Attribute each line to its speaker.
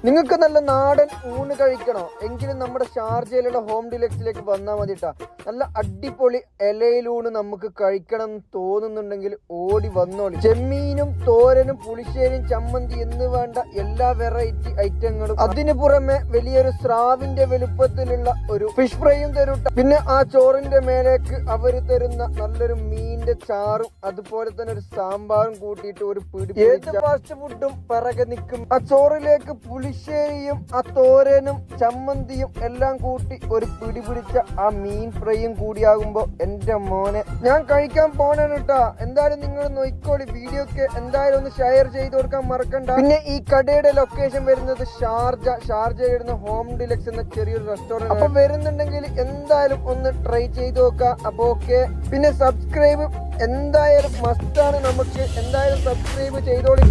Speaker 1: നിങ്ങൾക്ക് നല്ല നാടൻ ഊണ് കഴിക്കണോ എങ്കിലും നമ്മുടെ ഷാർജയിലുള്ള ഹോം ഡിലക്സിലേക്ക് വന്നാൽ മതിട്ടാ. നല്ല അടിപൊളി ഇലയിലൂണ് നമുക്ക് കഴിക്കണം എന്ന് തോന്നുന്നുണ്ടെങ്കിൽ ഓടി വന്നോളി. ചെമ്മീനും തോരനും പുളിശ്ശേരിയും ചമ്മന്തി എന്ന് വേണ്ട എല്ലാ വെറൈറ്റി ഐറ്റങ്ങളും, അതിനു പുറമെ വലിയൊരു സ്രാവിന്റെ വലുപ്പത്തിലുള്ള ഒരു ഫിഷ് ഫ്രൈയും തരൂട്ട. പിന്നെ ആ ചോറിന്റെ മേലേക്ക് അവര് തരുന്ന നല്ലൊരു മീനിന്റെ ചാറും അതുപോലെ തന്നെ ഒരു സാമ്പാറും കൂട്ടിയിട്ട് ഒരു പിടി. ഏത് ഫാസ്റ്റ് ഫുഡും പിറകെ നിൽക്കും. ആ ചോറിലേക്ക് പുളിശ്ശേരിയും ആ തോരനും ചമ്മന്തിയും എല്ലാം കൂട്ടി ഒരു പിടി പിടിച്ച ആ മീൻ ഫ്രൈയും കൂടിയാകുമ്പോ എന്റെ മോനെ ഞാൻ കഴിക്കാൻ പോണേണ് കേട്ടാ. എന്തായാലും നിങ്ങൾ നോക്കിക്കോളി. വീഡിയോക്ക് എന്തായാലും ഒന്ന് ഷെയർ ചെയ്ത് കൊടുക്കാൻ മറക്കണ്ട. പിന്നെ ഈ കടയുടെ ലൊക്കേഷൻ വരുന്നത് ഷാർജയിലിരുന്ന ഹോം ഡിലക്സ് എന്ന ചെറിയൊരു റെസ്റ്റോറന്റ്. അപ്പൊ വരുന്നുണ്ടെങ്കിൽ എന്തായാലും ഒന്ന് ട്രൈ ചെയ്ത് നോക്കാം. അപ്പൊ ഓക്കെ. പിന്നെ സബ്സ്ക്രൈബ് എന്തായാലും മസ്റ്റാണ്. നമുക്ക് എന്തായാലും സബ്സ്ക്രൈബ് ചെയ്തോളി.